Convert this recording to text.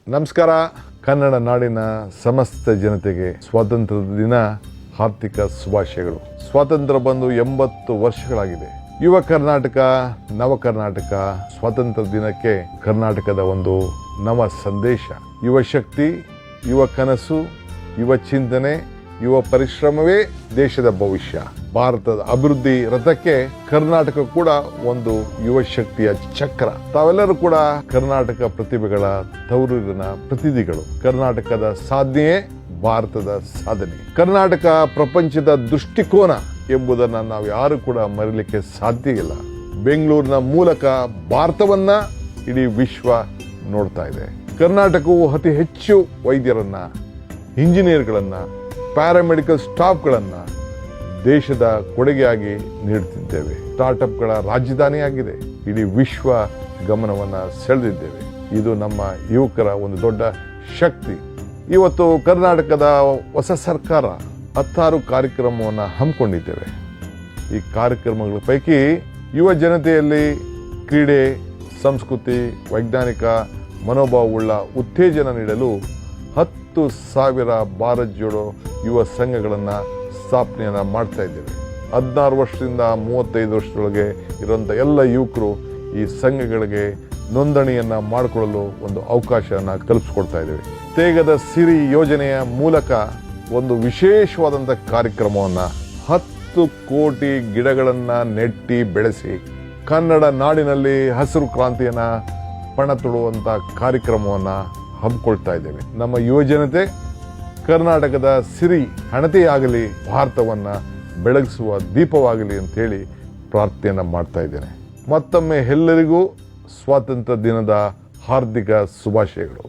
ನಮಸ್ಕಾರ. ಕನ್ನಡ ನಾಡಿನ ಸಮಸ್ತ ಜನತೆಗೆ ಸ್ವಾತಂತ್ರ್ಯದ ದಿನ ಹಾರ್ದಿಕ ಶುಭಾಶಯಗಳು. ಸ್ವಾತಂತ್ರ್ಯ ಬಂದು 80 ವರ್ಷಗಳಾಗಿದೆ. ಯುವ ಕರ್ನಾಟಕ, ನವ ಕರ್ನಾಟಕ ಸ್ವಾತಂತ್ರ್ಯ ದಿನಕ್ಕೆ ಕರ್ನಾಟಕದ ಒಂದು ನವ ಸಂದೇಶ. ಯುವ ಶಕ್ತಿ, ಯುವ ಕನಸು, ಯುವ ಚಿಂತನೆ, ಯುವ ಪರಿಶ್ರಮವೇ ದೇಶದ ಭವಿಷ್ಯ. ಭಾರತದ ಅಭಿವೃದ್ಧಿ ರಥಕ್ಕೆ ಕರ್ನಾಟಕ ಕೂಡ ಒಂದು ಯುವ ಶಕ್ತಿಯ ಚಕ್ರ. ತಾವೆಲ್ಲರೂ ಕೂಡ ಕರ್ನಾಟಕ ಪ್ರತಿಭೆಗಳ ತವರೂರಿನ ಪ್ರತಿನಿಧಿಗಳು. ಕರ್ನಾಟಕದ ಸಾಧನೆಯೇ ಭಾರತದ ಸಾಧನೆ. ಕರ್ನಾಟಕ ಪ್ರಪಂಚದ ದೃಷ್ಟಿಕೋನ ಎಂಬುದನ್ನು ನಾವು ಯಾರು ಕೂಡ ಮರೀಲಿಕ್ಕೆ ಸಾಧ್ಯ ಇಲ್ಲ. ಬೆಂಗಳೂರಿನ ಮೂಲಕ ಭಾರತವನ್ನ ಇಡೀ ವಿಶ್ವ ನೋಡ್ತಾ ಇದೆ. ಕರ್ನಾಟಕವು ಅತಿ ಹೆಚ್ಚು ವೈದ್ಯರನ್ನ, ಇಂಜಿನಿಯರ್ಗಳನ್ನ, ಪ್ಯಾರಾಮೆಡಿಕಲ್ ಸ್ಟಾಫ್ಗಳನ್ನು ದೇಶದ ಕೊಡುಗೆಯಾಗಿ ನೀಡುತ್ತಿದ್ದೇವೆ. ಸ್ಟಾರ್ಟ್ಅಪ್ಗಳ ರಾಜಧಾನಿಯಾಗಿದೆ. ಇಡೀ ವಿಶ್ವ ಗಮನವನ್ನು ಸೆಳೆದಿದ್ದೇವೆ. ಇದು ನಮ್ಮ ಯುವಕರ ಒಂದು ದೊಡ್ಡ ಶಕ್ತಿ. ಇವತ್ತು ಕರ್ನಾಟಕದ ಹೊಸ ಸರ್ಕಾರ 16 ಕಾರ್ಯಕ್ರಮವನ್ನು ಹಮ್ಮಿಕೊಂಡಿದ್ದೇವೆ. ಈ ಕಾರ್ಯಕ್ರಮಗಳ ಪೈಕಿ ಯುವ ಜನತೆಯಲ್ಲಿ ಕ್ರೀಡೆ, ಸಂಸ್ಕೃತಿ, ವೈಜ್ಞಾನಿಕ ಮನೋಭಾವವುಳ್ಳ ಉತ್ತೇಜನ ನೀಡಲು 10,000 ಭಾರತ್ ಜೋಡೋ ಯುವ ಸಂಘಗಳನ್ನು ಸ್ಥಾಪನೆಯನ್ನು ಮಾಡ್ತಾ ಇದ್ದೇವೆ. 16 ವರ್ಷದಿಂದ 35 ವರ್ಷದೊಳಗೆ ಇರುವಂಥ ಎಲ್ಲ ಯುವಕರು ಈ ಸಂಘಗಳಿಗೆ ನೋಂದಣಿಯನ್ನು ಮಾಡಿಕೊಳ್ಳಲು ಒಂದು ಅವಕಾಶವನ್ನು ಕಲ್ಪಿಸ್ಕೊಡ್ತಾ ಇದ್ದೇವೆ. ತೇಗದ ಸಿರಿ ಯೋಜನೆಯ ಮೂಲಕ ಒಂದು ವಿಶೇಷವಾದಂಥ ಕಾರ್ಯಕ್ರಮವನ್ನು 10 ಕೋಟಿ ಗಿಡಗಳನ್ನು ನೆಟ್ಟಿ ಬೆಳೆಸಿ ಕನ್ನಡ ನಾಡಿನಲ್ಲಿ ಹಸಿರು ಕ್ರಾಂತಿಯನ್ನು ಪಣ ತೊಡುವಂಥ ಕಾರ್ಯಕ್ರಮವನ್ನು ಹಮ್ಮಿಕೊಳ್ತಾ ಇದ್ದೇವೆ. ನಮ್ಮ ಯುವ ಜನತೆ ಕರ್ನಾಟಕದ ಸಿರಿ ಹಣತೆಯಾಗಲಿ, ಭಾರತವನ್ನು ಬೆಳಗಿಸುವ ದೀಪವಾಗಲಿ ಅಂತೇಳಿ ಪ್ರಾರ್ಥನೆಯನ್ನು ಮಾಡ್ತಾ ಇದ್ದೇನೆ. ಮತ್ತೊಮ್ಮೆ ಎಲ್ಲರಿಗೂ ಸ್ವಾತಂತ್ರ್ಯ ದಿನದ ಹಾರ್ದಿಕ ಶುಭಾಶಯಗಳು.